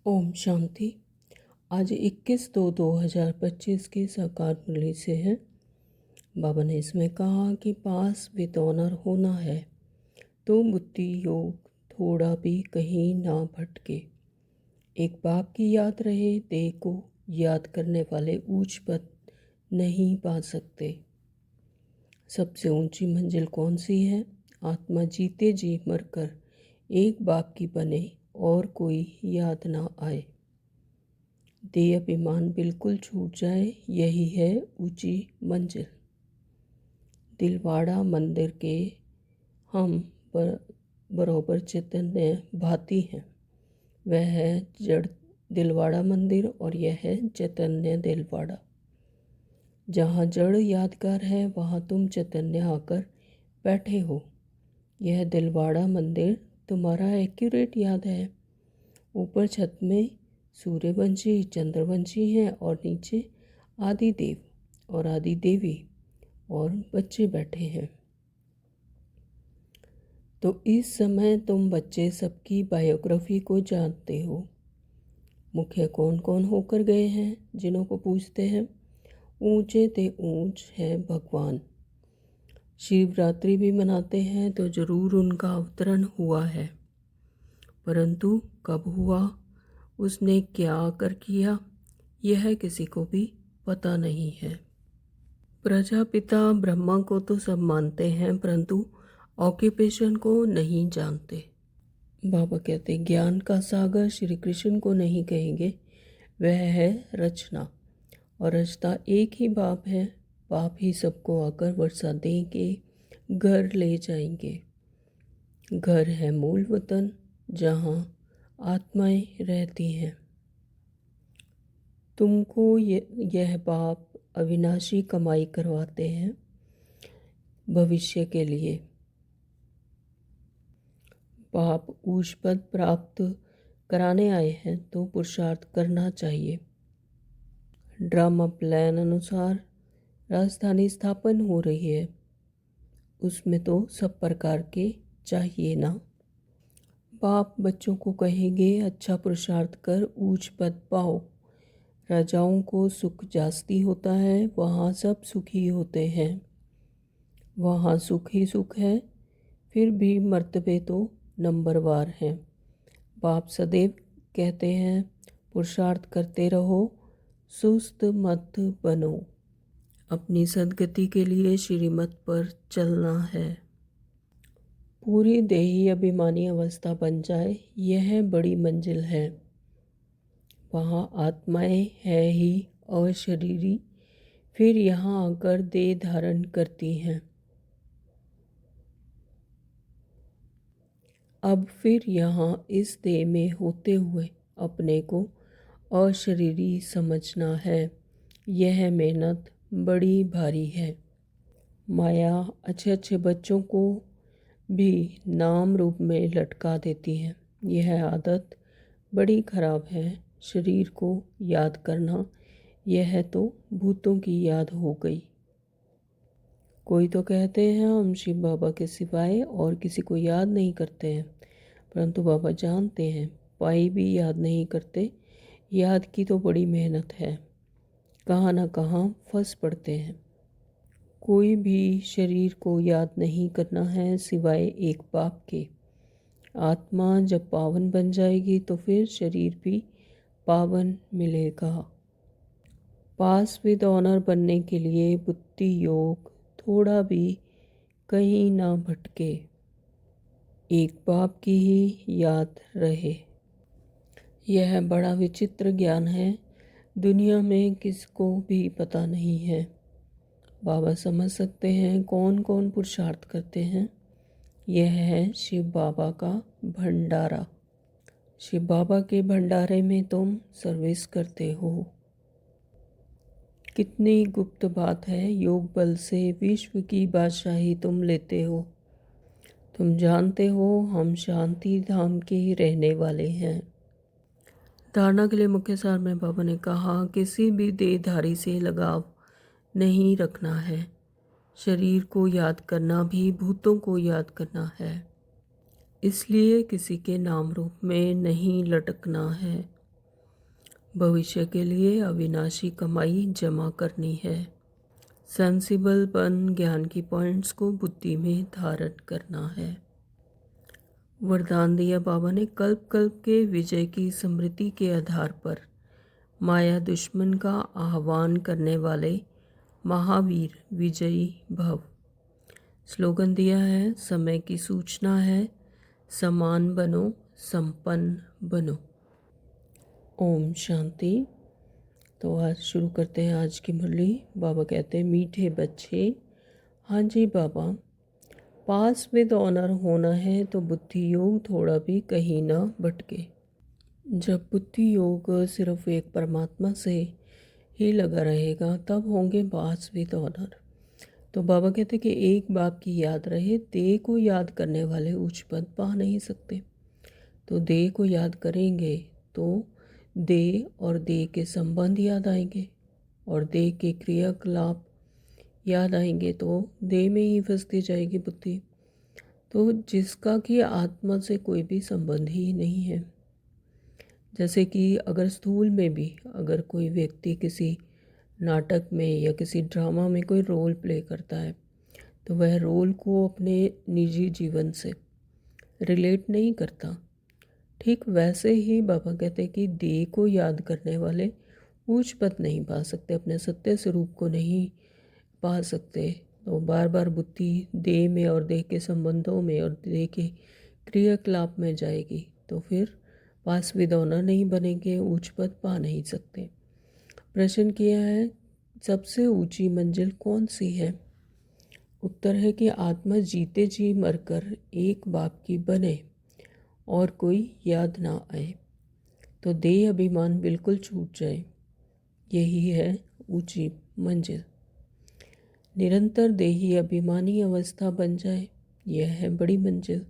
ओम शांति। आज 21/2/2025 की साकार मुरली से है। बाबा ने इसमें कहा कि पास विद ऑनर होना है तो बुद्धि योग थोड़ा भी कहीं ना भटके। एक बाप की याद रहे, देह को याद करने वाले ऊंच पद नहीं पा सकते। सबसे ऊंची मंजिल कौन सी है? आत्मा जीते जी मरकर एक बाप की बने और कोई याद ना आए। देह अभिमान बिल्कुल छूट जाए, यही है ऊंची मंजिल। दिलवाड़ा मंदिर के हम बरोबर चैतन्य भाती हैं। वह है जड़ दिलवाड़ा मंदिर और यह है चैतन्य दिलवाड़ा। जहाँ जड़ यादगार है वहाँ तुम चैतन्य आकर बैठे हो। यह दिलवाड़ा मंदिर तुम्हारा एक्यूरेट याद है। ऊपर छत में सूर्यवंशी चंद्रवंशी हैं और नीचे आदि देव और आदि देवी और बच्चे बैठे हैं। तो इस समय तुम बच्चे सबकी बायोग्राफी को जानते हो। मुख्य कौन कौन होकर गए हैं जिन्हों को पूछते हैं? ऊंचे ते ऊंच है भगवान। शिवरात्रि भी मनाते हैं तो जरूर उनका अवतरण हुआ है, परंतु कब हुआ, उसने क्या कर किया, यह किसी को भी पता नहीं है। प्रजापिता ब्रह्मा को तो सब मानते हैं, परंतु ऑक्यूपेशन को नहीं जानते। बाबा कहते ज्ञान का सागर श्री कृष्ण को नहीं कहेंगे, वह है रचना, और रचता एक ही बाप है। बाप ही सबको आकर वर्षा देंगे, घर ले जाएंगे। घर है मूल वतन जहाँ आत्माएं रहती हैं। तुमको यह बाप अविनाशी कमाई करवाते हैं भविष्य के लिए। बाप ऊंच पद प्राप्त कराने आए हैं तो पुरुषार्थ करना चाहिए। ड्रामा प्लान अनुसार राजधानी स्थापन हो रही है, उसमें तो सब प्रकार के चाहिए ना। बाप बच्चों को कहेंगे अच्छा पुरुषार्थ कर ऊंच पद पाओ। राजाओं को सुख जास्ती होता है, वहाँ सब सुखी होते हैं। वहाँ सुख ही सुख है, फिर भी मर्तबे तो नंबरवार हैं। बाप सदैव कहते हैं पुरुषार्थ करते रहो, सुस्त मत बनो। अपनी सदगति के लिए श्रीमत पर चलना है। पूरी देही अभिमानी अवस्था बन जाए, यह बड़ी मंजिल है। वहाँ आत्माएं है ही अशरीरी, फिर यहाँ आकर देह धारण करती हैं। अब फिर यहाँ इस देह में होते हुए अपने को अशरीरी समझना है। यह मेहनत बड़ी भारी है। माया अच्छे अच्छे बच्चों को भी नाम रूप में लटका देती है। यह आदत बड़ी खराब है। शरीर को याद करना, यह तो भूतों की याद हो गई। कोई तो कहते हैं हम शिव बाबा के सिवाय और किसी को याद नहीं करते हैं, परंतु बाबा जानते हैं पाई भी याद नहीं करते। याद की तो बड़ी मेहनत है, कहाँ ना कहाँ फंस पड़ते हैं। कोई भी शरीर को याद नहीं करना है सिवाय एक बाप के। आत्मा जब पावन बन जाएगी तो फिर शरीर भी पावन मिलेगा। पास विद ऑनर बनने के लिए बुद्धि योग थोड़ा भी कहीं ना भटके, एक बाप की ही याद रहे। यह बड़ा विचित्र ज्ञान है, दुनिया में किसको भी पता नहीं है। बाबा समझ सकते हैं कौन कौन पुरुषार्थ करते हैं। यह है शिव बाबा का भंडारा। शिव बाबा के भंडारे में तुम सर्विस करते हो। कितनी गुप्त बात है, योग बल से विश्व की बादशाही तुम लेते हो। तुम जानते हो हम शांति धाम के रहने वाले हैं। धारणा के लिए मुख्य सार में बाबा ने कहा किसी भी देहधारी से लगाव नहीं रखना है। शरीर को याद करना भी भूतों को याद करना है, इसलिए किसी के नाम रूप में नहीं लटकना है। भविष्य के लिए अविनाशी कमाई जमा करनी है। सेंसिबल बन ज्ञान की पॉइंट्स को बुद्धि में धारण करना है। वरदान दिया बाबा ने, कल्प कल्प के विजय की स्मृति के आधार पर माया दुश्मन का आह्वान करने वाले महावीर विजयी भव। स्लोगन दिया है, समय की सूचना है, समान बनो, संपन्न बनो। ओम शांति। तो आज शुरू करते हैं आज की मुरली। बाबा कहते हैं, मीठे बच्चे। हाँ जी बाबा, पास विद ऑनर होना है तो बुद्धि योग थोड़ा भी कहीं ना भटके। जब बुद्धि योग सिर्फ एक परमात्मा से ही लगा रहेगा तब होंगे पास विद ऑनर। तो बाबा कहते कि एक बात की याद रहे, देह को याद करने वाले उच्च पद पा नहीं सकते। तो देह को याद करेंगे तो देह और देह के संबंध याद आएंगे, और देह के क्रियाकलाप याद आएंगे तो देह में ही फंसती जाएगी बुद्धि। तो जिसका कि आत्मा से कोई भी संबंध ही नहीं है। जैसे कि अगर स्थूल में भी अगर कोई व्यक्ति किसी नाटक में या किसी ड्रामा में कोई रोल प्ले करता है तो वह रोल को अपने निजी जीवन से रिलेट नहीं करता। ठीक वैसे ही बाबा कहते हैं कि देह को याद करने वाले ऊंच पद नहीं पा सकते, अपने सत्य स्वरूप को नहीं पा सकते। तो बार बार बुद्धि देह में और देह के संबंधों में और देह के क्रियाकलाप में जाएगी तो फिर पास विद ऑनर नहीं बनेंगे, ऊंच पद पा नहीं सकते। प्रश्न किया है, सबसे ऊंची मंजिल कौन सी है? उत्तर है कि आत्मा जीते जी मरकर एक बाप की बने और कोई याद ना आए, तो देह अभिमान बिल्कुल छूट जाए, यही है ऊंची मंजिल। निरंतर देही अभिमानी अवस्था बन जाए, यह है बड़ी मंजिल।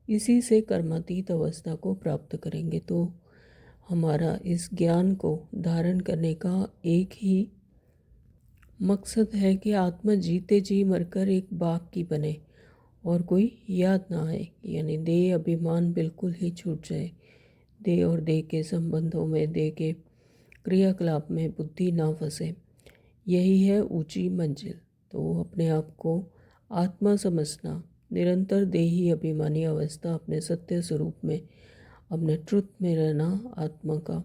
इसी से कर्मातीत अवस्था को प्राप्त करेंगे। तो हमारा इस ज्ञान को धारण करने का एक ही मकसद है कि आत्मा जीते जी मरकर एक बाप की बने और कोई याद ना आए, यानी देह अभिमान बिल्कुल ही छूट जाए। देह और देह के संबंधों में, देह के क्रियाकलाप में बुद्धि ना फंसे, यही है ऊंची मंजिल। तो अपने आप को आत्मा समझना, निरंतर देही अभिमानी अवस्था, अपने सत्य स्वरूप में, अपने ट्रुथ में रहना आत्मा का,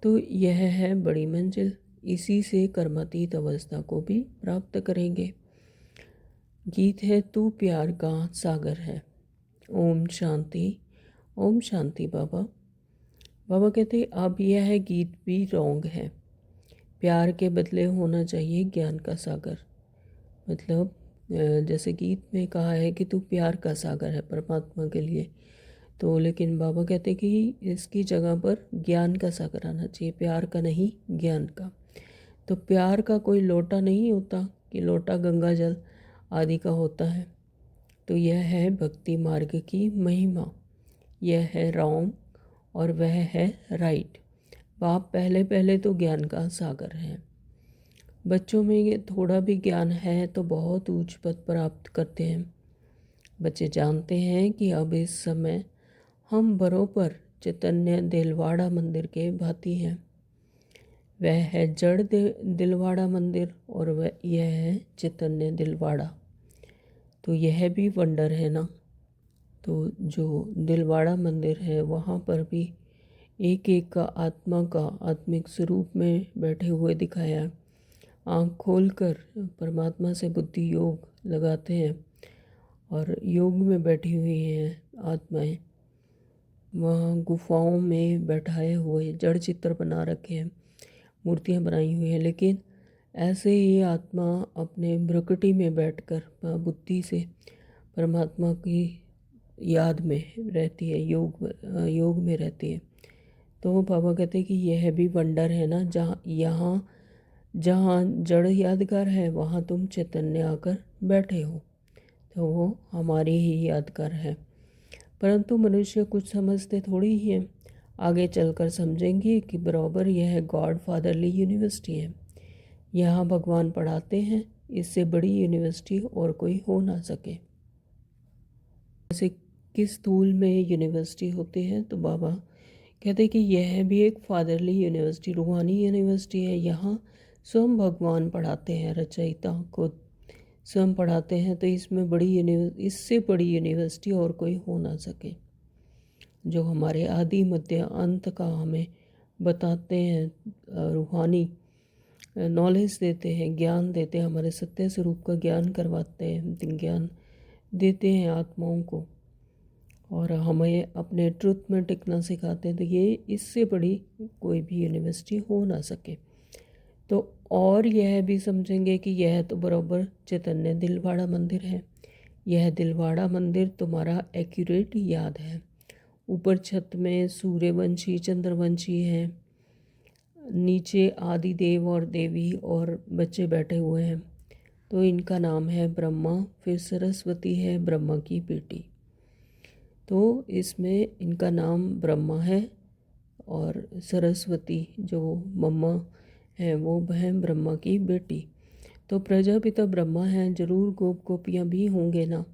तो यह है बड़ी मंजिल। इसी से कर्मातीत अवस्था को भी प्राप्त करेंगे। गीत है, तू प्यार का सागर है। ओम शांति। ओम शांति बाबा। बाबा कहते अब यह गीत भी रॉन्ग है। प्यार के बदले होना चाहिए ज्ञान का सागर। मतलब जैसे गीत में कहा है कि तू प्यार का सागर है परमात्मा के लिए, तो लेकिन बाबा कहते कि इसकी जगह पर ज्ञान का सागर आना चाहिए, प्यार का नहीं, ज्ञान का। तो प्यार का कोई लोटा नहीं होता कि लोटा गंगा जल आदि का होता है। तो यह है भक्ति मार्ग की महिमा, यह है रॉन्ग और वह है राइट। बाप पहले पहले तो ज्ञान का सागर है। बच्चों में थोड़ा भी ज्ञान है तो बहुत ऊंच पद प्राप्त करते हैं। बच्चे जानते हैं कि अब इस समय हम बरोबर चैतन्य दिलवाड़ा मंदिर के भांति हैं। वह है जड़ दिलवाड़ा मंदिर और वह यह है चैतन्य दिलवाड़ा। तो यह भी वंडर है ना। तो जो दिलवाड़ा मंदिर है वहाँ पर भी एक एक का आत्मा का आत्मिक स्वरूप में बैठे हुए दिखाया है। आँख खोलकर परमात्मा से बुद्धि योग लगाते हैं और योग में बैठी हुई हैं आत्माएं। वहाँ गुफाओं में बैठाए हुए जड़ चित्र बना रखे हैं, मूर्तियाँ बनाई हुई हैं, लेकिन ऐसे ही आत्मा अपने भ्रकुटी में बैठकर बुद्धि से परमात्मा की याद में रहती है, योग में रहती है। तो बाबा कहते हैं कि यह भी वंडर है ना। जहाँ जड़ यादगार है वहाँ तुम चैतन्य आकर बैठे हो, तो वो हमारी ही यादगार है। परंतु मनुष्य कुछ समझते थोड़ी ही हैं। आगे चलकर समझेंगे कि बराबर यह गॉड फादरली यूनिवर्सिटी है। यहाँ भगवान पढ़ाते हैं, इससे बड़ी यूनिवर्सिटी और कोई हो ना सके। जैसे किस स्थूल में यूनिवर्सिटी होती है, तो बाबा कहते कि यह भी एक फादरली यूनिवर्सिटी, रूहानी यूनिवर्सिटी है। यहाँ स्वयं भगवान पढ़ाते हैं, रचयिता खुद स्वयं पढ़ाते हैं। तो इसमें इससे बड़ी यूनिवर्सिटी और कोई हो ना सके, जो हमारे आदि मध्य अंत का हमें बताते हैं, रूहानी नॉलेज देते हैं, ज्ञान देते हैं, हमारे सत्य स्वरूप का ज्ञान करवाते हैं, ज्ञान देते हैं आत्माओं को, और हमें अपने ट्रुथ में टिकना सिखाते हैं। तो ये इससे बड़ी कोई भी यूनिवर्सिटी हो ना सके। तो और यह भी समझेंगे कि यह तो बराबर चैतन्य दिलवाड़ा मंदिर है। यह दिलवाड़ा मंदिर तुम्हारा एक्यूरेट याद है। ऊपर छत में सूर्यवंशी चंद्रवंशी हैं, नीचे आदि देव और देवी और बच्चे बैठे हुए हैं। तो इनका नाम है ब्रह्मा। फिर सरस्वती है ब्रह्मा की बेटी। तो इसमें इनका नाम ब्रह्मा है, और सरस्वती जो मम्मा है वो है ब्रह्मा की बेटी। तो प्रजापिता ब्रह्मा हैं, जरूर गोप गोपियाँ भी होंगे ना।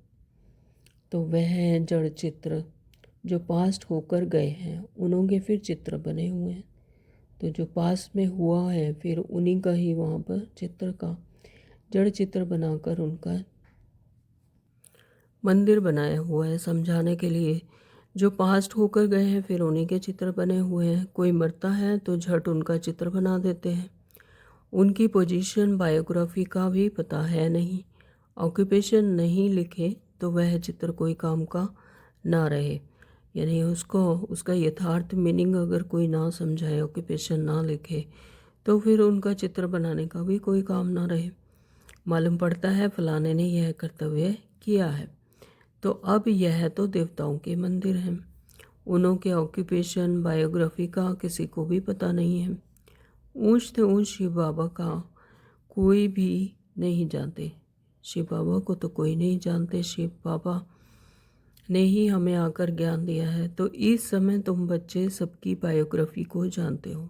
तो वह हैं जड़ चित्र, जो पास्ट होकर गए हैं उन्हों के फिर चित्र बने हुए हैं। तो जो पास्ट में हुआ है फिर उन्हीं का ही वहाँ पर चित्र का जड़ चित्र बनाकर उनका मंदिर बनाया हुआ है, समझाने के लिए। जो पास्ट होकर गए हैं फिर उन्हीं के चित्र बने हुए हैं। कोई मरता है तो झट उनका चित्र बना देते हैं। उनकी पोजीशन बायोग्राफी का भी पता है नहीं, ऑक्यूपेशन नहीं लिखे तो वह चित्र कोई काम का ना रहे। यानी उसका यथार्थ मीनिंग अगर कोई ना समझाए, ऑक्यूपेशन ना लिखे, तो फिर उनका चित्र बनाने का भी कोई काम ना रहे। मालूम पड़ता है फलाने ने यह कर्तव्य किया है। तो अब यह तो देवताओं के मंदिर हैं, उन्हों के ऑक्यूपेशन बायोग्राफी का किसी को भी पता नहीं है। ऊंच से ऊंच शिव बाबा का कोई भी नहीं जानते। शिव बाबा को तो कोई नहीं जानते, शिव बाबा ने ही हमें आकर ज्ञान दिया है। तो इस समय तुम बच्चे सबकी बायोग्राफी को जानते हो।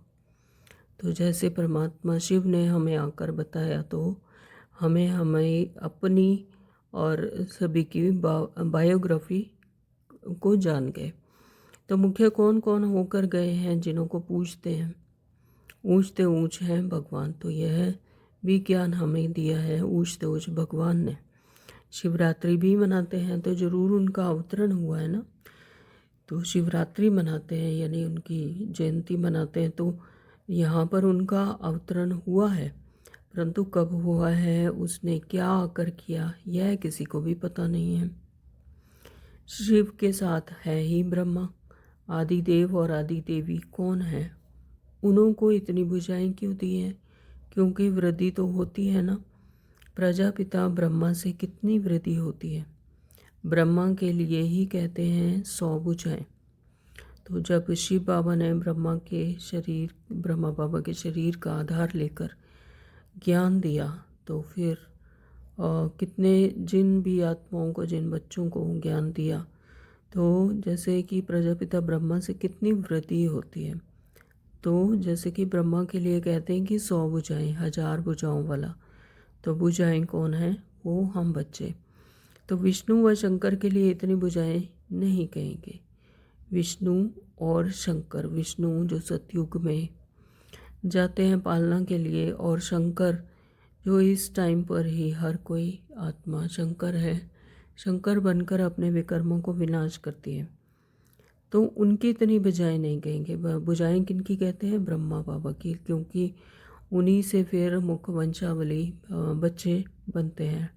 तो जैसे परमात्मा शिव ने हमें आकर बताया, तो हमें अपनी और सभी की बायोग्राफी को जान गए। तो मुख्य कौन कौन होकर गए हैं जिन्हों को पूछते हैं, ऊंचते ऊंच हैं भगवान। तो यह भी ज्ञान हमें दिया है ऊंचते ऊंच भगवान ने। शिवरात्रि भी मनाते हैं तो ज़रूर उनका अवतरण हुआ है ना। तो शिवरात्रि मनाते हैं यानी उनकी जयंती मनाते हैं, तो यहाँ पर उनका अवतरण हुआ है, परंतु कब हुआ है, उसने क्या आकर किया, यह किसी को भी पता नहीं है। शिव के साथ है ही ब्रह्मा। आदि देव और आदि देवी कौन है, उन्हों को इतनी भुजाएं क्यों दी हैं? क्योंकि वृद्धि तो होती है ना। प्रजापिता ब्रह्मा से कितनी वृद्धि होती है। ब्रह्मा के लिए ही कहते हैं 100 भुजाएं। तो जब शिव बाबा ने ब्रह्मा बाबा के शरीर का आधार लेकर ज्ञान दिया, तो फिर कितने जिन भी आत्माओं को, जिन बच्चों को ज्ञान दिया, तो जैसे कि प्रजापिता ब्रह्मा से कितनी वृद्धि होती है। तो जैसे कि ब्रह्मा के लिए कहते हैं कि 100 भुजाएं, 1000 भुजाओं वाला। तो भुजाएं कौन है, वो हम बच्चे। तो विष्णु व शंकर के लिए इतनी भुजाएं नहीं कहेंगे। विष्णु और शंकर, विष्णु जो सतयुग में जाते हैं पालना के लिए, और शंकर जो इस टाइम पर ही हर कोई आत्मा शंकर है, शंकर बनकर अपने विकर्मों को विनाश करती है। तो उनकी इतनी बुझाएं नहीं कहेंगे। बुझाएं किनकी कहते हैं, ब्रह्मा बाबा की, क्योंकि उन्हीं से फिर मुख्य वंशावली बच्चे बनते हैं।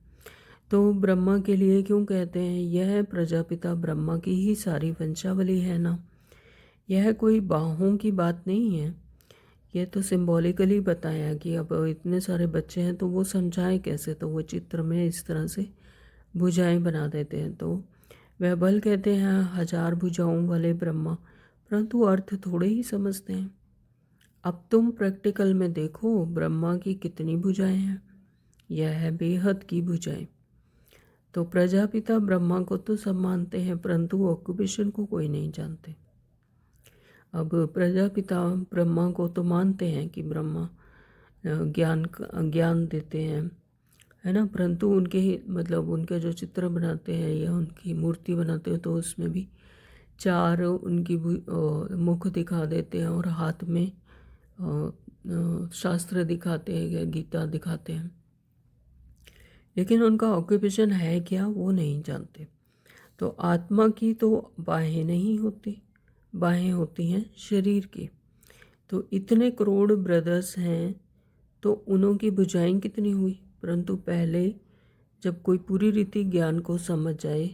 तो ब्रह्मा के लिए क्यों कहते हैं, यह प्रजापिता ब्रह्मा की ही सारी वंशावली है ना। यह कोई बाहों की बात नहीं है, यह तो सिंबॉलिकली बताया कि अब इतने सारे बच्चे हैं तो वो समझाएं कैसे। तो वो चित्र में इस तरह से भुजाएं बना देते हैं। तो वह बल कहते हैं 1000 भुजाओं वाले ब्रह्मा, परंतु अर्थ थोड़े ही समझते हैं। अब तुम प्रैक्टिकल में देखो ब्रह्मा की कितनी भुजाएं हैं, यह है बेहद की भुजाएं। तो प्रजापिता ब्रह्मा को तो सब मानते हैं, परंतु ऑक्यूपेशन को कोई नहीं जानते। अब प्रजापिता ब्रह्मा को तो मानते हैं कि ब्रह्मा ज्ञान देते हैं, है ना, परंतु उनके जो चित्र बनाते हैं या उनकी मूर्ति बनाते हैं तो उसमें भी चार उनकी मुख दिखा देते हैं और हाथ में शास्त्र दिखाते हैं, गीता दिखाते हैं, लेकिन उनका ऑक्यूपेशन है क्या वो नहीं जानते। तो आत्मा की तो बाहें नहीं होती, बाहें होती हैं शरीर की। तो इतने करोड़ ब्रदर्स हैं तो उन्हों की भुजाएं कितनी हुई। परंतु पहले जब कोई पूरी रीति ज्ञान को समझ जाए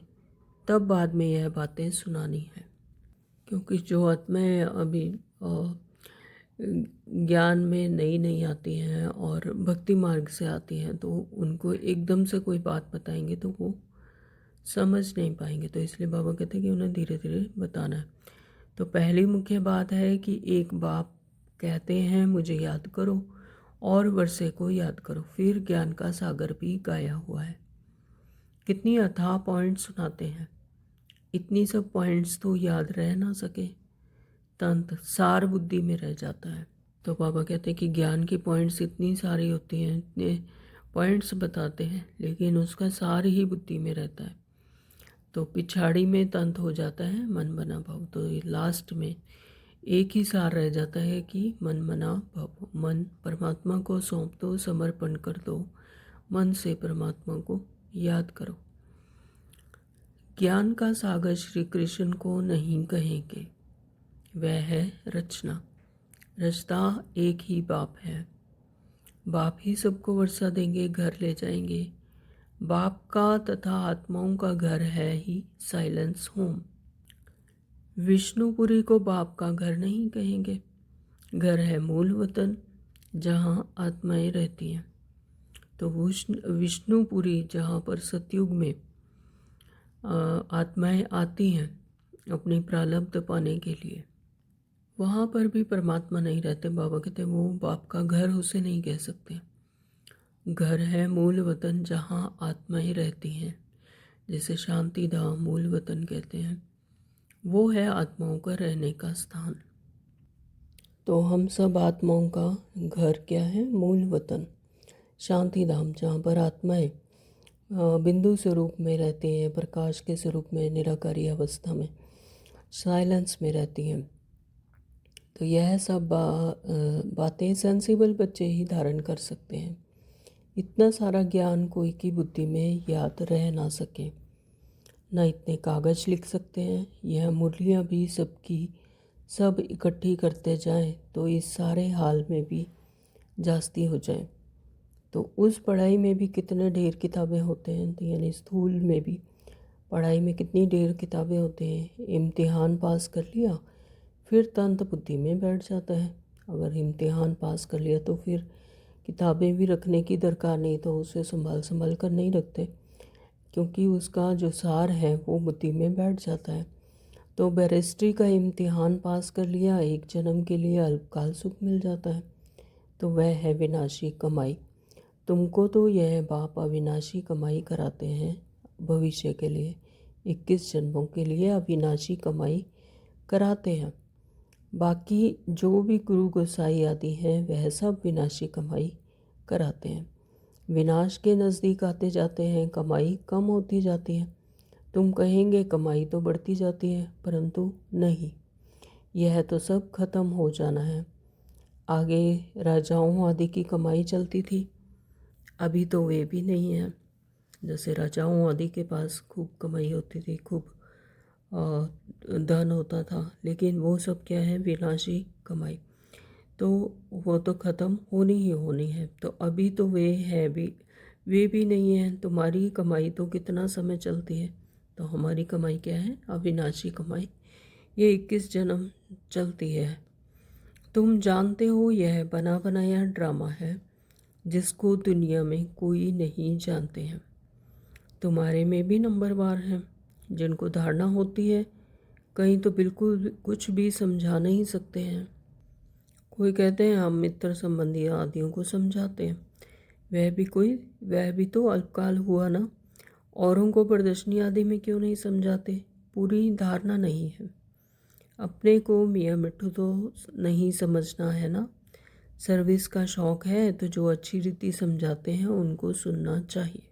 तब बाद में यह बातें सुनानी है, क्योंकि जो आत्माएं अभी ज्ञान में नई नई आती हैं और भक्ति मार्ग से आती हैं तो उनको एकदम से कोई बात बताएंगे तो वो समझ नहीं पाएंगे। तो इसलिए बाबा कहते हैं कि उन्हें धीरे धीरे बताना है। तो पहली मुख्य बात है कि एक बाप कहते हैं मुझे याद करो और वर्षे को याद करो, फिर ज्ञान का सागर भी गाया हुआ है। कितनी अथाह पॉइंट सुनाते हैं, इतनी सब पॉइंट्स तो याद रह ना सके, तंत्र सार बुद्धि में रह जाता है। तो बाबा कहते हैं कि ज्ञान की पॉइंट्स इतनी सारी होती हैं, इतने पॉइंट्स बताते हैं, लेकिन उसका सार ही बुद्धि में रहता है। तो पिछाड़ी में तंत्र हो जाता है मन बना भव। तो लास्ट में एक ही सार रह जाता है कि मन मना भव। मन परमात्मा को सौंप दो, समर्पण कर दो, मन से परमात्मा को याद करो। ज्ञान का सागर श्री कृष्ण को नहीं कहेंगे, वह है रचना। रचता एक ही बाप है, बाप ही सबको वर्षा देंगे, घर ले जाएंगे। बाप का तथा आत्माओं का घर है ही साइलेंस होम। विष्णुपुरी को बाप का घर नहीं कहेंगे, घर है मूल वतन जहाँ आत्माएं रहती हैं। तो विष्णुपुरी जहाँ पर सतयुग में आत्माएं आती हैं अपनी प्रारब्ध पाने के लिए, वहाँ पर भी परमात्मा नहीं रहते। बाबा कहते वो बाप का घर उसे नहीं कह सकते। घर है मूल वतन जहाँ आत्माएं रहती हैं, जिसे शांति धाम मूल वतन कहते हैं, वो है आत्माओं का रहने का स्थान। तो हम सब आत्माओं का घर क्या है? मूल वतन शांति धाम, जहाँ पर आत्माएं बिंदु स्वरूप में रहती हैं, प्रकाश के स्वरूप में, निराकारी अवस्था में, साइलेंस में रहती हैं। तो यह सब बातें सेंसिबल बच्चे ही धारण कर सकते हैं। इतना सारा ज्ञान कोई की बुद्धि में याद रह ना सके, ना इतने कागज लिख सकते हैं। यह मुरलियाँ भी सबकी सब इकट्ठी करते जाएं तो इस सारे हाल में भी जास्ती हो जाए। तो उस पढ़ाई में भी कितने ढेर किताबें होते हैं, तो यानी स्थूल में भी पढ़ाई में कितनी ढेर किताबें होते हैं। इम्तिहान पास कर लिया फिर तंत्र बुद्धि में बैठ जाता है। अगर इम्तिहान पास कर लिया तो फिर किताबें भी रखने की दरकार नहीं, तो उसे संभाल कर नहीं रखते, क्योंकि उसका जो सार है वो बुद्धि में बैठ जाता है। तो बैरिस्ट्री का इम्तिहान पास कर लिया, एक जन्म के लिए अल्पकाल सुख मिल जाता है, तो वह है विनाशी कमाई। तुमको तो यह बाप अविनाशी कमाई कराते हैं भविष्य के लिए, 21 जन्मों के लिए अविनाशी कमाई कराते हैं। बाकी जो भी गुरु गोसाई आदि हैं वह सब विनाशी कमाई कराते हैं। विनाश के नज़दीक आते जाते हैं, कमाई कम होती जाती है। तुम कहेंगे कमाई तो बढ़ती जाती है, परंतु नहीं, यह तो सब खत्म हो जाना है। आगे राजाओं आदि की कमाई चलती थी, अभी तो वे भी नहीं है। जैसे राजाओं आदि के पास खूब कमाई होती थी, खूब धन होता था, लेकिन वो सब क्या है? विनाशी कमाई। तो वो तो ख़त्म होनी ही होनी है। तो अभी तो वे भी नहीं है। तुम्हारी कमाई तो कितना समय चलती है, तो हमारी कमाई क्या है? अविनाशी कमाई, ये 21 जन्म चलती है। तुम जानते हो यह बना बनाया ड्रामा है जिसको दुनिया में कोई नहीं जानते हैं। तुम्हारे में भी नंबरवार हैं जिनको धारणा होती है, कहीं तो बिल्कुल कुछ भी समझा नहीं सकते हैं। कोई कहते हैं हम मित्र संबंधी आदियों को समझाते हैं, वह भी तो अल्पकाल हुआ ना। औरों को प्रदर्शनी आदि में क्यों नहीं समझाते? पूरी धारणा नहीं है। अपने को मियाँ मिट्ठू तो नहीं समझना है ना। सर्विस का शौक़ है तो जो अच्छी रीति समझाते हैं उनको सुनना चाहिए।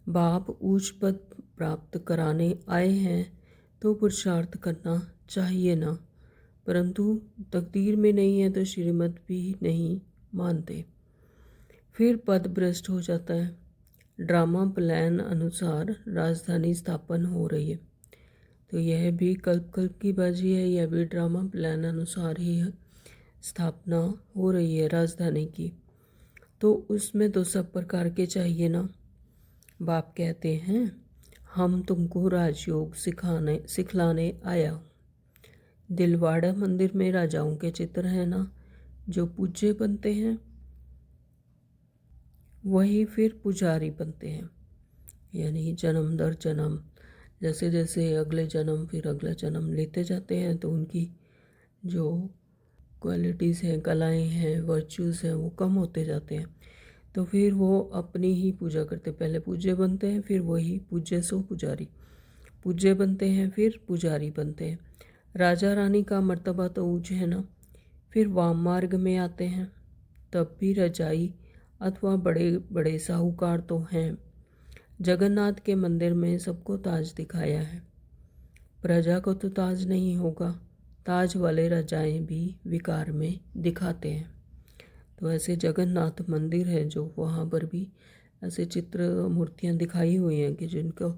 बाप ऊंच पद प्राप्त कराने आए हैं तो पुरुषार्थ करना चाहिए ना, परंतु तकदीर में नहीं है तो श्रीमत भी नहीं मानते। फिर पद भ्रष्ट हो जाता है। ड्रामा प्लान अनुसार राजधानी स्थापन हो रही है, तो यह भी कल्प कल्प की बाजी है। यह भी ड्रामा प्लान अनुसार ही स्थापना हो रही है राजधानी की। तो उसमें तो सब प्रकार के चाहिए ना। बाप कहते हैं हम तुमको राजयोग सिखलाने आया हूँ। दिलवाड़ा मंदिर में राजाओं के चित्र हैं ना, जो पूज्य बनते हैं वही फिर पुजारी बनते हैं। यानी जन्म दर जन्म, जैसे जैसे अगले जन्म फिर अगला जन्म लेते जाते हैं तो उनकी जो क्वालिटीज़ हैं, कलाएं हैं, वर्च्यूज़ हैं, वो कम होते जाते हैं। तो फिर वो अपनी ही पूजा करते, पहले पूज्य बनते हैं, फिर वही पूज्य सो पुजारी, पूज्य बनते हैं, फिर पुजारी बनते हैं। राजा रानी का मर्तबा तो ऊंच है ना। फिर वाम मार्ग में आते हैं, तब भी रजाई अथवा बड़े बड़े साहूकार तो हैं। जगन्नाथ के मंदिर में सबको ताज दिखाया है, प्रजा को तो ताज नहीं होगा। ताज वाले राजाएं भी विकार में दिखाते हैं। तो ऐसे जगन्नाथ मंदिर है जो वहाँ पर भी ऐसे चित्र मूर्तियाँ दिखाई हुई हैं कि जिनको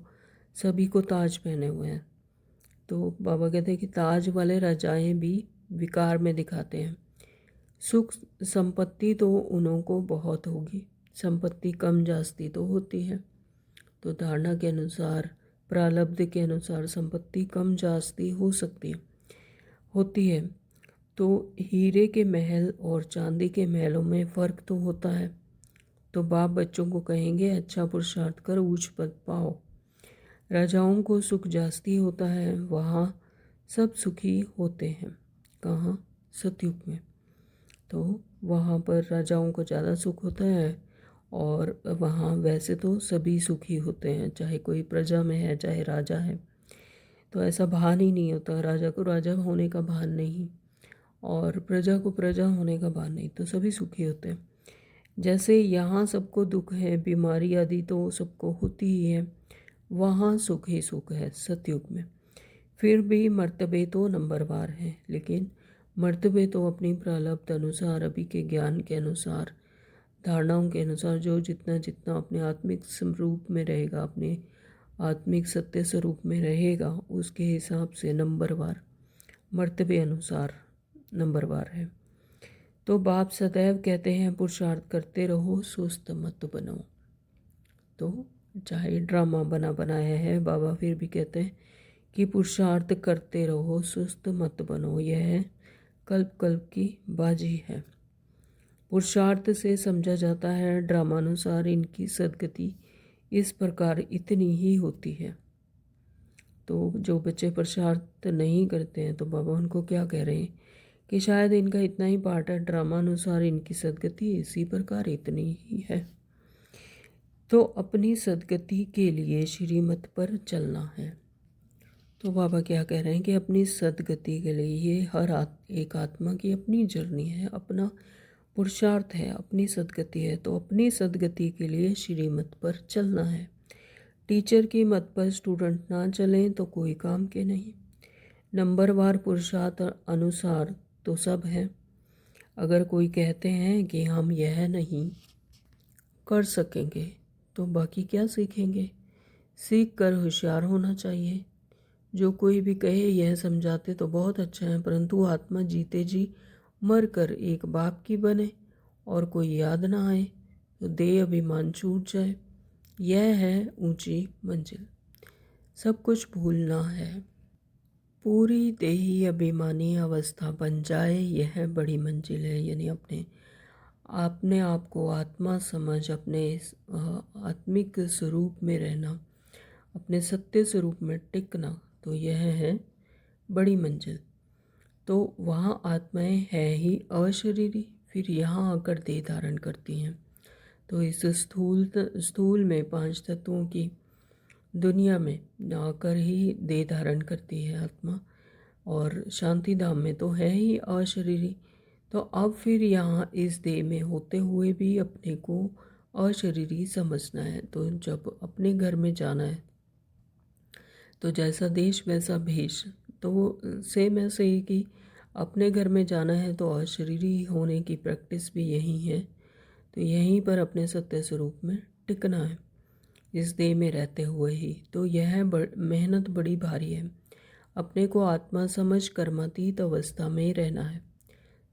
सभी को ताज पहने हुए हैं। तो बाबा कहते हैं कि ताज वाले राजाएं भी विकार में दिखाते हैं। सुख संपत्ति तो उन्हों को बहुत होगी, संपत्ति कम जास्ती तो होती है। तो धारणा के अनुसार, प्रारब्ध के अनुसार संपत्ति कम जास्ती हो सकती है, होती है। तो हीरे के महल और चांदी के महलों में फ़र्क तो होता है। तो बाप बच्चों को कहेंगे अच्छा पुरुषार्थ कर ऊंच पद पाओ। राजाओं को सुख जास्ती होता है, वहाँ सब सुखी होते हैं। कहाँ? सतयुग में। तो वहाँ पर राजाओं को ज़्यादा सुख होता है और वहाँ वैसे तो सभी सुखी होते हैं, चाहे कोई प्रजा में है चाहे राजा है। तो ऐसा भान ही नहीं होता, राजा को राजा होने का भान नहीं और प्रजा को प्रजा होने का भान नहीं, तो सभी सुखी होते हैं। जैसे यहाँ सबको दुख है, बीमारी आदि तो सबको होती ही है, वहाँ सुख ही सुख है सतयुग में। फिर भी मर्तबे तो नंबरवार हैं, लेकिन मर्तबे तो अपनी प्रारब्ध अनुसार, अभी के ज्ञान के अनुसार, धारणाओं के अनुसार जो जितना जितना अपने आत्मिक स्वरूप में रहेगा, अपने आत्मिक सत्य स्वरूप में रहेगा, उसके हिसाब से नंबरवार, मर्तबे अनुसार नंबरवार है। तो बाप सदैव कहते हैं पुरुषार्थ करते रहो, सुस्त मत बनो। तो चाहे ड्रामा बना बनाया है, बाबा फिर भी कहते हैं कि पुरुषार्थ करते रहो, सुस्त मत बनो। यह है कल्प कल्प की बाजी है। पुरुषार्थ से समझा जाता है ड्रामानुसार इनकी सदगति इस प्रकार इतनी ही होती है। तो जो बच्चे पुरुषार्थ नहीं करते हैं तो बाबा उनको क्या कह रहे हैं कि शायद इनका इतना ही पार्ट है, ड्रामानुसार इनकी सदगति इसी प्रकार इतनी ही है। तो अपनी सदगति के लिए श्रीमत पर चलना है। तो बाबा क्या कह रहे हैं कि अपनी सदगति के लिए ये हर एक आत्मा की अपनी जर्नी है, अपना पुरुषार्थ है, अपनी सदगति है। तो अपनी सदगति के लिए श्रीमत पर चलना है। टीचर की मत पर स्टूडेंट ना चलें तो कोई काम के नहीं। नंबरवार पुरुषार्थ अनुसार तो सब है। अगर कोई कहते हैं कि हम यह नहीं कर सकेंगे तो बाकी क्या सीखेंगे? सीख कर होशियार होना चाहिए। जो कोई भी कहे यह समझाते तो बहुत अच्छा है, परंतु आत्मा जीते जी मर कर एक बाप की बने और कोई याद ना आए तो देह अभिमान छूट जाए। यह है ऊंची मंजिल, सब कुछ भूलना है। पूरी देही अभिमानी अवस्था बन जाए, यह बड़ी मंजिल है। यानी अपने आप को आत्मा समझ, अपने आत्मिक स्वरूप में रहना, अपने सत्य स्वरूप में टिकना, तो यह है बड़ी मंजिल। तो वहाँ आत्माएं है ही अशरीरी, फिर यहाँ आकर देह धारण करती हैं। तो इस स्थूल में 5 तत्वों की दुनिया में आकर ही देह धारण करती है आत्मा, और शांति धाम में तो है ही अशरीरी। तो अब फिर यहाँ इस देह में होते हुए भी अपने को अशरीरी समझना है। तो जब अपने घर में जाना है तो जैसा देश वैसा भेष। तो सेम ऐसे ही कि अपने घर में जाना है तो अशरीरी होने की प्रैक्टिस भी यही है। तो यहीं पर अपने सत्य स्वरूप में टिकना है इस देह में रहते हुए ही। तो यह मेहनत बड़ी भारी है। अपने को आत्मा समझ कर्मातीत अवस्था में रहना है।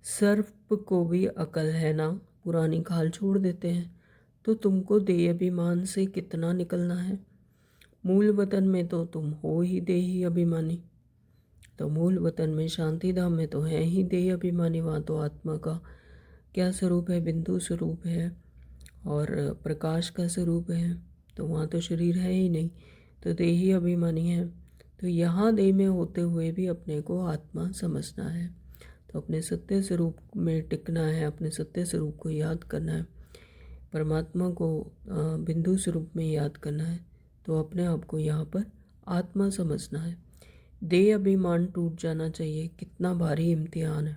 सर्प को भी अकल है ना, पुरानी खाल छोड़ देते हैं। तो तुमको देह अभिमान से कितना निकलना है। मूल वतन में तो तुम हो ही देही अभिमानी। तो मूल वतन में शांति धाम में तो है ही देह अभिमानी। वहाँ तो आत्मा का क्या स्वरूप है, बिंदु स्वरूप है और प्रकाश का स्वरूप है। तो वहाँ तो शरीर है ही नहीं, तो देही अभिमानी है। तो यहाँ देह में होते हुए भी अपने को आत्मा समझना है। तो अपने सत्य स्वरूप में टिकना है, अपने सत्य स्वरूप को याद करना है, परमात्मा को बिंदु स्वरूप में याद करना है। तो अपने आप को यहाँ पर आत्मा समझना है। देह अभिमान टूट जाना चाहिए। कितना भारी इम्तिहान है।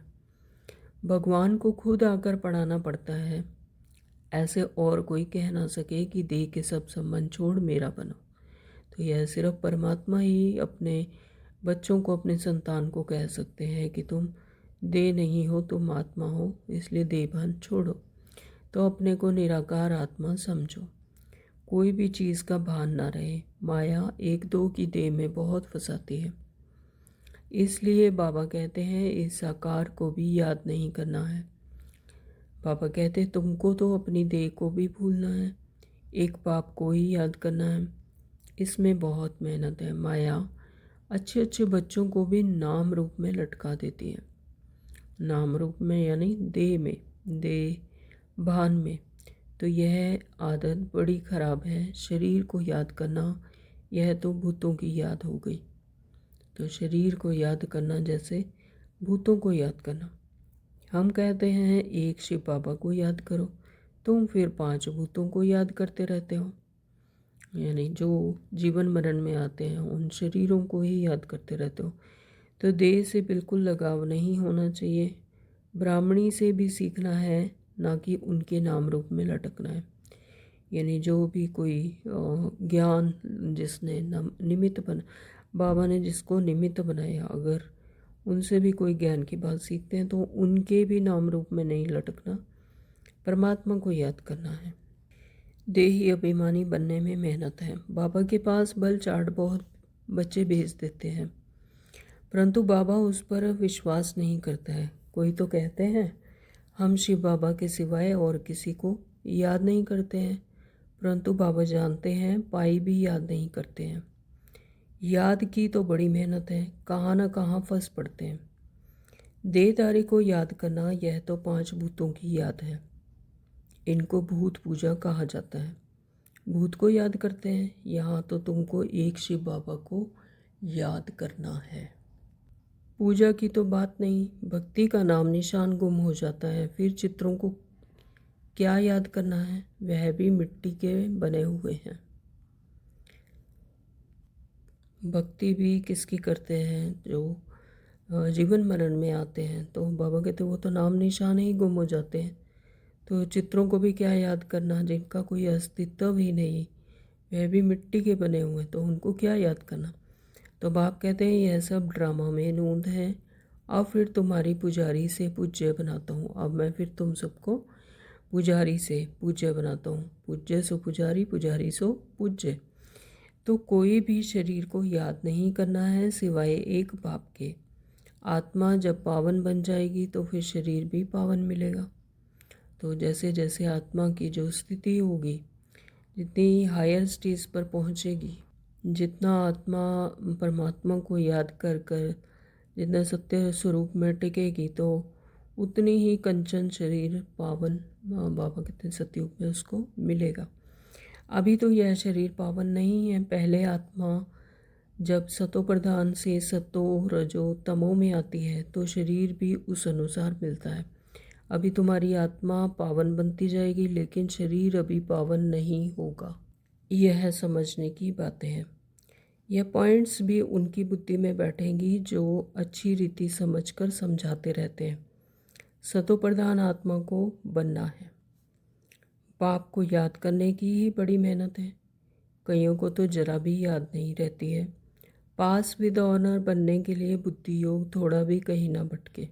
भगवान को खुद आकर पढ़ाना पड़ता है, ऐसे और कोई कह ना सके कि देह के सब संबंध छोड़ मेरा बनो। तो यह सिर्फ परमात्मा ही अपने बच्चों को, अपने संतान को कह सकते हैं कि तुम देह नहीं हो, तुम आत्मा हो, इसलिए देहभान छोड़ो। तो अपने को निराकार आत्मा समझो। कोई भी चीज़ का भान ना रहे। माया एक दो की देह में बहुत फंसाती है। इसलिए बाबा कहते हैं इस आकार को भी याद नहीं करना है। बाबा कहते हैं तुमको तो अपनी देह को भी भूलना है, एक बाप को ही याद करना है। इसमें बहुत मेहनत है। माया अच्छे अच्छे बच्चों को भी नाम रूप में लटका देती है। नाम रूप में यानी देह में, देह भान में। तो यह आदत बड़ी खराब है। शरीर को याद करना, यह तो भूतों की याद हो गई। तो शरीर को याद करना जैसे भूतों को याद करना। हम कहते हैं एक शिव बाबा को याद करो, तुम फिर 5 भूतों को याद करते रहते हो। यानी जो जीवन मरण में आते हैं उन शरीरों को ही याद करते रहते हो। तो देह से बिल्कुल लगाव नहीं होना चाहिए। ब्राह्मणी से भी सीखना है, ना कि उनके नाम रूप में लटकना है। यानी जो भी कोई ज्ञान जिसने निमित्त बना, बाबा ने जिसको निमित्त बनाया, अगर उनसे भी कोई ज्ञान की बात सीखते हैं तो उनके भी नाम रूप में नहीं लटकना, परमात्मा को याद करना है। देही अभिमानी बनने में मेहनत है। बाबा के पास बल चाट बहुत बच्चे भेज देते हैं, परंतु बाबा उस पर विश्वास नहीं करता है। कोई तो कहते हैं हम शिव बाबा के सिवाय और किसी को याद नहीं करते हैं, परंतु बाबा जानते हैं पाई भी याद नहीं करते हैं। याद की तो बड़ी मेहनत है, कहाँ ना कहाँ फंस पड़ते हैं। देहधारी को याद करना, यह तो 5 भूतों की याद है। इनको भूत पूजा कहा जाता है। भूत को याद करते हैं। यहाँ तो तुमको एक शिव बाबा को याद करना है। पूजा की तो बात नहीं, भक्ति का नाम निशान गुम हो जाता है। फिर चित्रों को क्या याद करना है, वह भी मिट्टी के बने हुए हैं। भक्ति भी किसकी करते हैं, जो जीवन मरण में आते हैं। तो बाबा कहते वो तो नाम निशान ही गुम हो जाते हैं। तो चित्रों को भी क्या याद करना, जिनका कोई अस्तित्व ही नहीं, वह भी मिट्टी के बने हुए हैं, तो उनको क्या याद करना। तो बाप कहते हैं यह सब ड्रामा में नूंद है। अब फिर तुम्हारी पुजारी से पूज्य बनाता हूँ। अब मैं फिर तुम सबको पुजारी से पूज्य बनाता हूँ। पूज्य सो पुजारी, पुजारी सो पूज्य। तो कोई भी शरीर को याद नहीं करना है सिवाय एक बाप के। आत्मा जब पावन बन जाएगी तो फिर शरीर भी पावन मिलेगा। तो जैसे जैसे आत्मा की जो स्थिति होगी, जितनी हायर स्टेज पर पहुँचेगी, जितना आत्मा परमात्मा को याद कर कर जितना सत्य स्वरूप में टिकेगी, तो उतनी ही कंचन शरीर पावन बाबा कहते हैं सतयुग में उसको मिलेगा। अभी तो यह शरीर पावन नहीं है। पहले आत्मा जब सतो प्रधान से सतो रजो तमो में आती है तो शरीर भी उस अनुसार मिलता है। अभी तुम्हारी आत्मा पावन बनती जाएगी, लेकिन शरीर अभी पावन नहीं होगा। यह समझने की बातें हैं। यह पॉइंट्स भी उनकी बुद्धि में बैठेंगी जो अच्छी रीति समझकर समझाते रहते हैं। सतो प्रधान आत्मा को बनना है। बाप को याद करने की ही बड़ी मेहनत है। कईयों को तो जरा भी याद नहीं रहती है। पास विद ऑनर बनने के लिए बुद्धि योग थोड़ा भी कहीं ना भटके।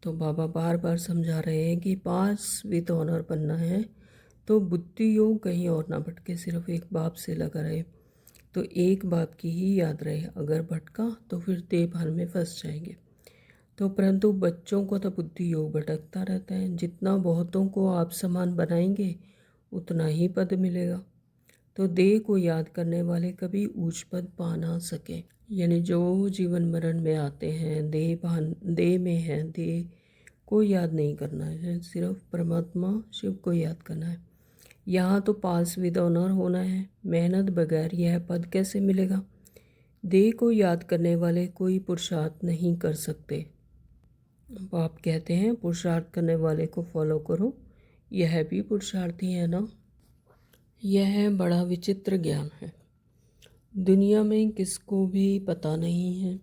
तो बाबा बार बार समझा रहे हैं कि पास विद ऑनर बनना है तो बुद्धि योग कहीं और ना भटके, सिर्फ एक बाप से लगा रहे, तो एक बाप की ही याद रहे। अगर भटका तो फिर देह भान में फंस जाएंगे। तो परंतु बच्चों को तो बुद्धि योग भटकता रहता है। जितना बहुतों को आप समान बनाएंगे उतना ही पद मिलेगा। तो देह को याद करने वाले कभी ऊंच पद पा ना सके। यानी जो जीवन मरण में आते हैं, देह में है, देह को याद नहीं करना है, सिर्फ परमात्मा शिव को याद करना है। यहाँ तो पास विद ऑनर होना है। मेहनत बगैर यह पद कैसे मिलेगा? देह को याद करने वाले कोई पुरुषार्थ नहीं कर सकते। आप कहते हैं पुरुषार्थ करने वाले को फॉलो करो, यह भी पुरुषार्थ ही है ना। यह बड़ा विचित्र ज्ञान है। दुनिया में किसको भी पता नहीं है,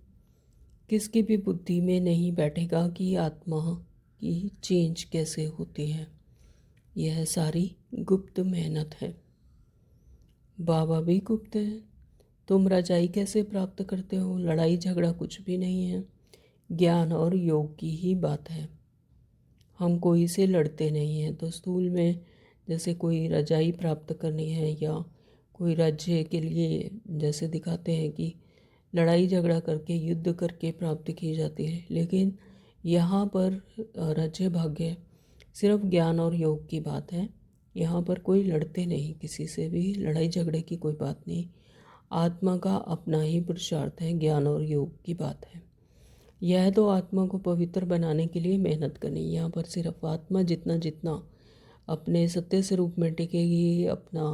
किसकी भी बुद्धि में नहीं बैठेगा कि आत्मा की चेंज कैसे होती है। यह सारी गुप्त मेहनत है। बाबा भी गुप्त है। तुम रजाई कैसे प्राप्त करते हो? लड़ाई झगड़ा कुछ भी नहीं है, ज्ञान और योग की ही बात है। हम कोई से लड़ते नहीं हैं। तो स्थूल में जैसे कोई रजाई प्राप्त करनी है या कोई राज्य के लिए जैसे दिखाते हैं कि लड़ाई झगड़ा करके युद्ध करके प्राप्त की जाती है, लेकिन यहाँ पर राज्य भाग्य सिर्फ ज्ञान और योग की बात है। यहाँ पर कोई लड़ते नहीं, किसी से भी लड़ाई झगड़े की कोई बात नहीं। आत्मा का अपना ही पुरुषार्थ है, ज्ञान और योग की बात है। यह तो आत्मा को पवित्र बनाने के लिए मेहनत करनी। यहाँ पर सिर्फ आत्मा जितना जितना अपने सत्य स्वरूप में टिकेगी, अपना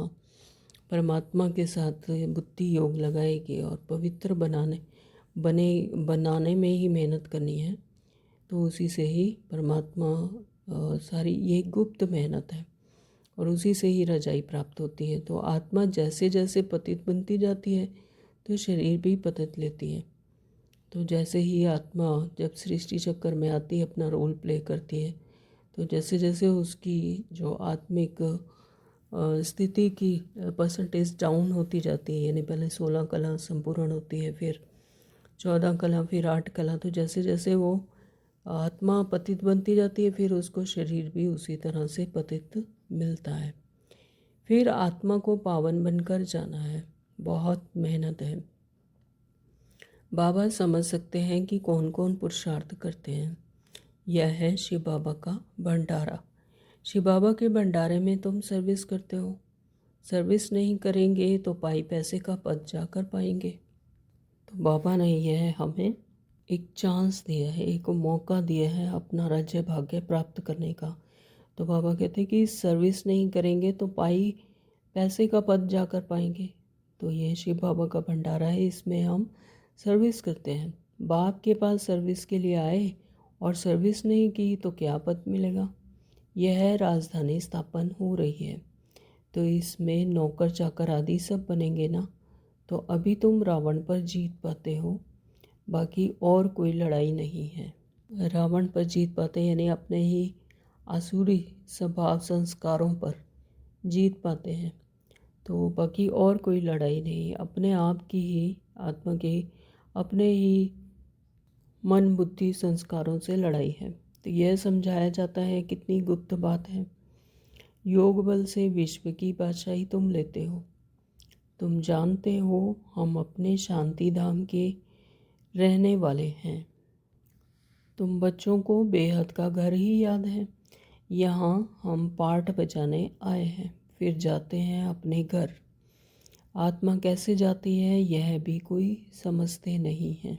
परमात्मा के साथ बुद्धि योग लगाएगी और पवित्र बनाने में ही मेहनत करनी है, तो उसी से ही परमात्मा सारी ये गुप्त मेहनत है और उसी से ही रजाई प्राप्त होती है। तो आत्मा जैसे जैसे पतित बनती जाती है तो शरीर भी पतित लेती है। तो जैसे ही आत्मा जब सृष्टि चक्कर में आती है, अपना रोल प्ले करती है, तो जैसे जैसे उसकी जो आत्मिक स्थिति की परसेंटेज डाउन होती जाती है, यानी पहले 16 कला संपूर्ण होती है, फिर 14 कला, फिर 8 कला, तो जैसे जैसे वो आत्मा पतित बनती जाती है फिर उसको शरीर भी उसी तरह से पतित मिलता है। फिर आत्मा को पावन बनकर जाना है। बहुत मेहनत है। बाबा समझ सकते हैं कि कौन कौन पुरुषार्थ करते हैं। यह है शिव बाबा का भंडारा। शिव बाबा के भंडारे में तुम सर्विस करते हो। सर्विस नहीं करेंगे तो पाई पैसे का पद जाकर पाएंगे। तो बाबा ने यह हमें एक चांस दिया है, एक मौका दिया है अपना राज्य भाग्य प्राप्त करने का। तो बाबा कहते हैं कि सर्विस नहीं करेंगे तो पाई पैसे का पद जाकर पाएंगे। तो ये शिव बाबा का भंडारा है, इसमें हम सर्विस करते हैं। बाप के पास सर्विस के लिए आए और सर्विस नहीं की तो क्या पद मिलेगा? यह राजधानी स्थापन हो रही है, तो इसमें नौकर चाकर आदि सब बनेंगे ना। तो अभी तुम रावण पर जीत पाते हो, बाकी और कोई लड़ाई नहीं है। रावण पर जीत पाते यानी अपने ही आसुरी स्वभाव संस्कारों पर जीत पाते हैं। तो बाकी और कोई लड़ाई नहीं, अपने आप की ही आत्मा के अपने ही मन बुद्धि संस्कारों से लड़ाई है। तो यह समझाया जाता है, कितनी गुप्त बात है। योग बल से विश्व की बादशाही तुम लेते हो। तुम जानते हो हम अपने शांति धाम के रहने वाले हैं। तुम बच्चों को बेहद का घर ही याद है। यहाँ हम पाठ बजाने आए हैं, फिर जाते हैं अपने घर। आत्मा कैसे जाती है यह भी कोई समझते नहीं है।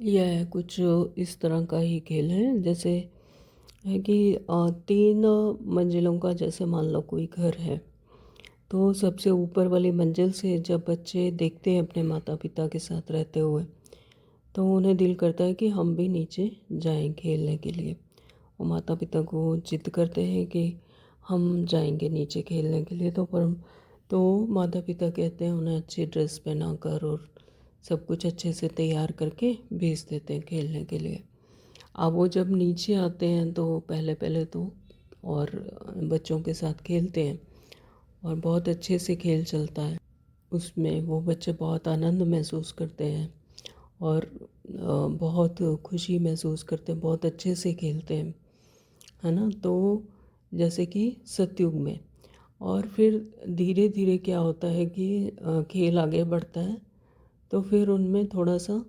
यह कुछ इस तरह का ही खेल है, जैसे है कि 3 मंजिलों का जैसे मान लो कोई घर है, तो सबसे ऊपर वाली मंजिल से जब बच्चे देखते हैं अपने माता पिता के साथ रहते हुए, तो उन्हें दिल करता है कि हम भी नीचे जाएं खेलने के लिए। वो माता पिता को जिद करते हैं कि हम जाएंगे नीचे खेलने के लिए। तो माता पिता कहते हैं उन्हें अच्छी ड्रेस पहना कर और सब कुछ अच्छे से तैयार करके भेज देते हैं खेलने के लिए। अब वो जब नीचे आते हैं तो पहले पहले तो और बच्चों के साथ खेलते हैं और बहुत अच्छे से खेल चलता है। उसमें वो बच्चे बहुत आनंद महसूस करते हैं और बहुत खुशी महसूस करते हैं, बहुत अच्छे से खेलते हैं, है ना। तो जैसे कि सतयुग में, और फिर धीरे धीरे क्या होता है कि खेल आगे बढ़ता है, तो फिर उनमें थोड़ा सा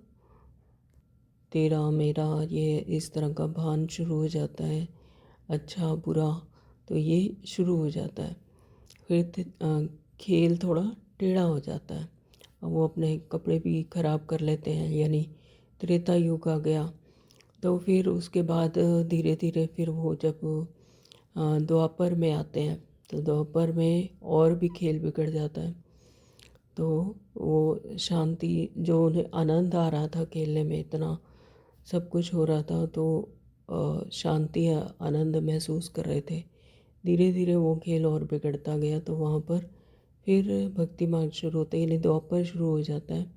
तेरा मेरा ये इस तरह का भान शुरू हो जाता है, अच्छा बुरा, तो ये शुरू हो जाता है। फिर खेल थोड़ा टेढ़ा हो जाता है, और वो अपने कपड़े भी खराब कर लेते हैं, यानी त्रेता युग आ गया। तो फिर उसके बाद धीरे धीरे फिर वो जब द्वापर में आते हैं, तो द्वापर में और भी खेल बिगड़ जाता है। तो वो शांति, जो उन्हें आनंद आ रहा था खेलने में, इतना सब कुछ हो रहा था, तो शांति आनंद महसूस कर रहे थे। धीरे धीरे वो खेल और बिगड़ता गया, तो वहाँ पर फिर भक्ति मार्ग शुरू होता है, यानी द्वापर शुरू हो जाता है।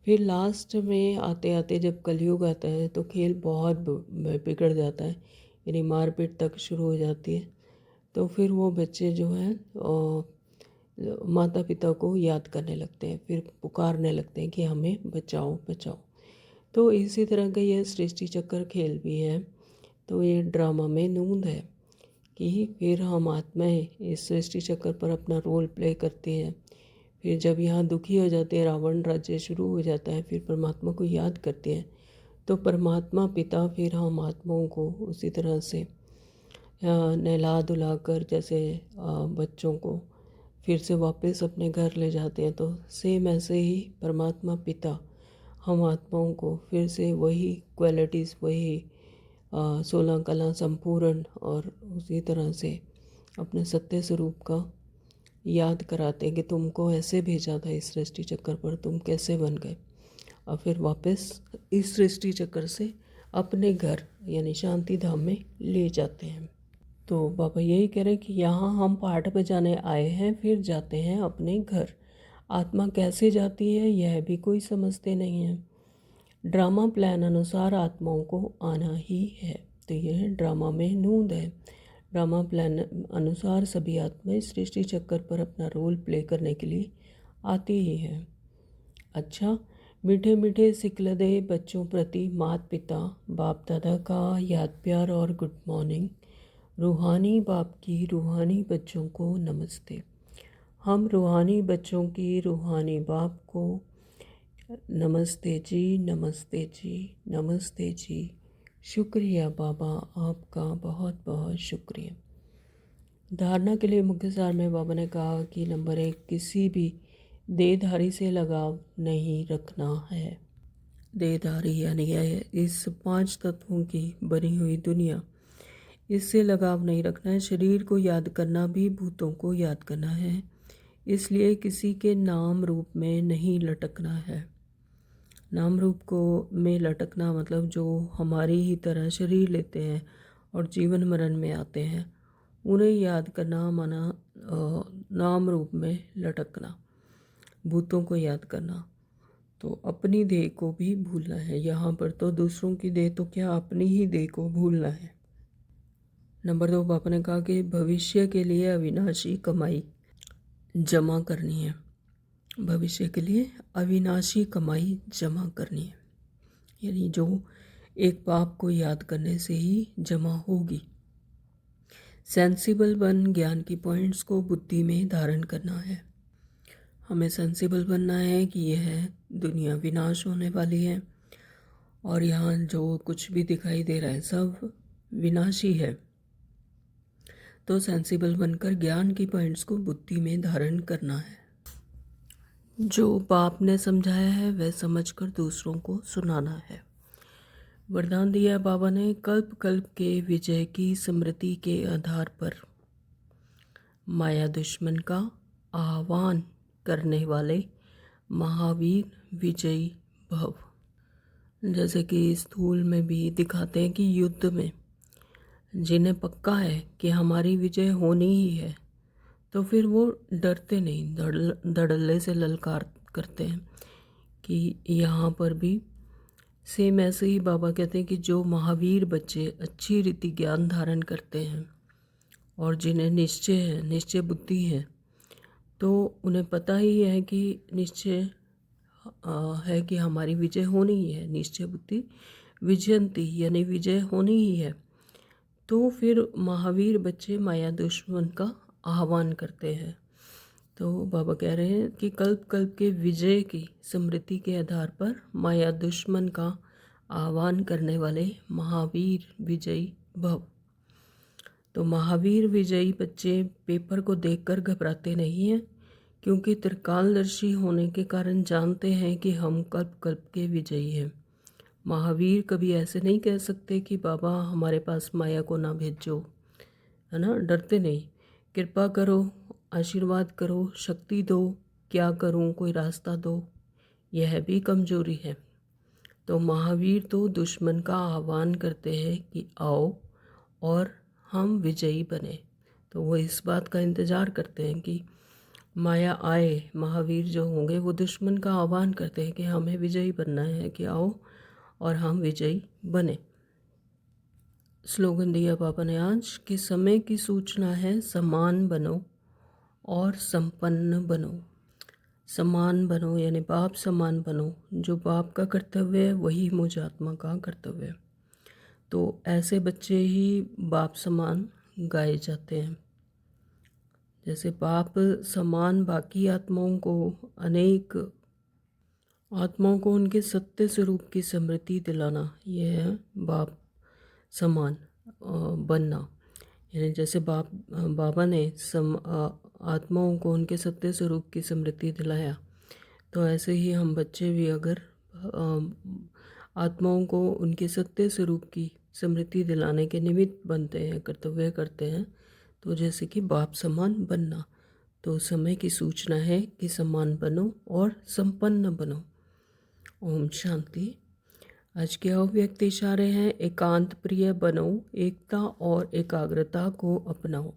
फिर लास्ट में आते आते जब कलयुग आता है, तो खेल बहुत बिगड़ जाता है, यानी मारपीट तक शुरू हो जाती है। तो फिर वो बच्चे जो हैं माता पिता को याद करने लगते हैं, फिर पुकारने लगते हैं कि हमें बचाओ बचाओ। तो इसी तरह का यह सृष्टि चक्र खेल भी है। तो ये ड्रामा में नूंद है कि फिर हम आत्माएं इस सृष्टि चक्र पर अपना रोल प्ले करती हैं। फिर जब यहाँ दुखी हो जाते हैं, रावण राज्य शुरू हो जाता है, फिर परमात्मा को याद करते हैं, तो परमात्मा पिता फिर हम आत्माओं को उसी तरह से नहला धुला कर, जैसे बच्चों को फिर से वापस अपने घर ले जाते हैं, तो सेम ऐसे ही परमात्मा पिता हम आत्माओं को फिर से वही क्वालिटीज़, वही 16 कला संपूर्ण और उसी तरह से अपने सत्य स्वरूप का याद कराते हैं कि तुमको ऐसे भेजा था इस सृष्टि चक्र पर, तुम कैसे बन गए, और फिर वापस इस सृष्टि चक्र से अपने घर यानी शांति धाम में ले जाते हैं। तो बाबा यही कह रहे हैं कि यहाँ हम पाठ बजाने आए हैं, फिर जाते हैं अपने घर। आत्मा कैसे जाती है यह भी कोई समझते नहीं है। ड्रामा प्लान अनुसार आत्माओं को आना ही है। तो यह ड्रामा में नूंद है। ड्रामा प्लान अनुसार सभी आत्माएं सृष्टि चक्कर पर अपना रोल प्ले करने के लिए आती ही है। अच्छा, मीठे मीठे सिकलदे बच्चों प्रति माता पिता बाप दादा का याद प्यार और गुड मॉर्निंग। रूहानी बाप की रूहानी बच्चों को नमस्ते। हम रूहानी बच्चों की रूहानी बाप को नमस्ते जी, नमस्ते जी, नमस्ते जी। शुक्रिया बाबा, आपका बहुत बहुत शुक्रिया। धारणा के लिए मुख्य सार में बाबा ने कहा कि नंबर 1, किसी भी देहधारी से लगाव नहीं रखना है। देहधारी यानी इस 5 तत्वों की बनी हुई दुनिया, इससे लगाव नहीं रखना है। शरीर को याद करना भी भूतों को याद करना है, इसलिए किसी के नाम रूप में नहीं लटकना है। नाम रूप को में लटकना मतलब जो हमारी ही तरह शरीर लेते हैं और जीवन मरण में आते हैं, उन्हें याद करना माना नाम रूप में लटकना, भूतों को याद करना। तो अपनी देह को भी भूलना है यहाँ पर, तो दूसरों की देह तो क्या, अपनी ही देह को भूलना है। नंबर 2, बापा ने कहा कि भविष्य के लिए अविनाशी कमाई जमा करनी है। भविष्य के लिए अविनाशी कमाई जमा करनी है, यानी जो एक बाप को याद करने से ही जमा होगी। सेंसिबल बन ज्ञान की पॉइंट्स को बुद्धि में धारण करना है। हमें सेंसिबल बनना है कि यह दुनिया विनाश होने वाली है और यहाँ जो कुछ भी दिखाई दे रहा है सब विनाशी है। तो सेंसिबल बनकर ज्ञान की पॉइंट्स को बुद्धि में धारण करना है। जो बाप ने समझाया है वह समझकर दूसरों को सुनाना है। वरदान दिया बाबा ने, कल्प कल्प के विजय की स्मृति के आधार पर माया दुश्मन का आह्वान करने वाले महावीर विजयी भव। जैसे कि स्थूल में भी दिखाते हैं कि युद्ध में जिन्हें पक्का है कि हमारी विजय होनी ही है, तो फिर वो डरते नहीं, धड़ल्ले से ललकार करते हैं। कि यहाँ पर भी सेम ऐसे ही बाबा कहते हैं कि जो महावीर बच्चे अच्छी रीति ज्ञान धारण करते हैं और जिन्हें निश्चय है, निश्चय बुद्धि है, तो उन्हें पता ही है कि निश्चय है कि हमारी विजय होनी ही है, निश्चय बुद्धि विजयंती यानी विजय होनी ही है। तो फिर महावीर बच्चे माया दुश्मन का आह्वान करते हैं। तो बाबा कह रहे हैं कि कल्प कल्प के विजय की स्मृति के आधार पर माया दुश्मन का आह्वान करने वाले महावीर विजयी भव। तो महावीर विजयी बच्चे पेपर को देखकर घबराते नहीं हैं, क्योंकि त्रिकालदर्शी होने के कारण जानते हैं कि हम कल्प कल्प के विजयी हैं। महावीर कभी ऐसे नहीं कह सकते कि बाबा हमारे पास माया को ना भेजो, है ना, डरते नहीं। कृपा करो, आशीर्वाद करो, शक्ति दो, क्या करूं, कोई रास्ता दो, यह भी कमजोरी है। तो महावीर तो दुश्मन का आह्वान करते हैं कि आओ और हम विजयी बने। तो वो इस बात का इंतज़ार करते हैं कि माया आए। महावीर जो होंगे वो दुश्मन का आह्वान करते हैं कि हमें विजयी बनना है, कि आओ और हम विजयी बने। स्लोगन दिया बाबा ने आज कि समय की सूचना है, समान बनो और संपन्न बनो। समान बनो यानी बाप समान बनो। जो बाप का कर्तव्य है वही मुझ आत्मा का कर्तव्य है। तो ऐसे बच्चे ही बाप समान गाए जाते हैं। जैसे बाप समान बाकी आत्माओं को, अनेक आत्माओं को उनके सत्य स्वरूप की स्मृति दिलाना, यह है बाप समान बनना। यानी जैसे बाबा ने आत्माओं को उनके सत्य स्वरूप की स्मृति दिलाया, तो ऐसे ही हम बच्चे भी अगर आत्माओं को उनके सत्य स्वरूप की स्मृति दिलाने के निमित्त बनते हैं, कर्तव्य करते हैं, तो जैसे कि बाप समान बनना। तो समय की सूचना है कि समान बनो और संपन्न बनो। ओम शांति। आज के अव्यक्त इशारे हैं, एकांत प्रिय बनो, एकता और एकाग्रता को अपनाओ।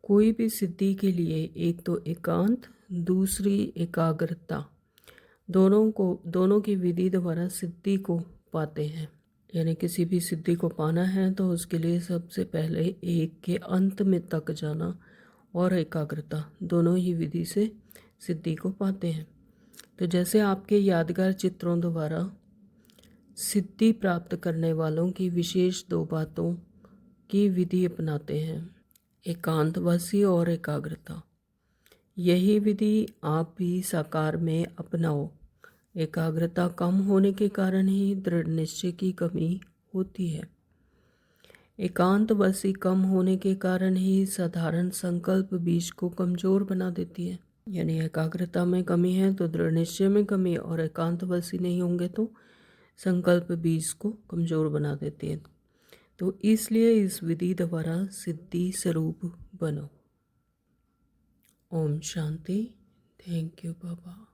कोई भी सिद्धि के लिए एक तो एकांत, दूसरी एकाग्रता, दोनों की विधि द्वारा सिद्धि को पाते हैं। यानी किसी भी सिद्धि को पाना है तो उसके लिए सबसे पहले एक के अंत में तक जाना और एकाग्रता, दोनों ही विधि से सिद्धि को पाते हैं। तो जैसे आपके यादगार चित्रों द्वारा सिद्धि प्राप्त करने वालों की विशेष दो बातों की विधि अपनाते हैं, एकांतवासी और एकाग्रता। यही विधि आप भी साकार में अपनाओ। एकाग्रता कम होने के कारण ही दृढ़ निश्चय की कमी होती है। एकांतवासी कम होने के कारण ही साधारण संकल्प बीज को कमजोर बना देती है। यानी एकाग्रता में कमी है तो दृढ़ निश्चय में कमी, और एकांतवासी नहीं होंगे तो संकल्प बीज को कमजोर बना देती है। तो इसलिए इस विधि द्वारा सिद्धि स्वरूप बनो। Om Shanti. Thank you Baba.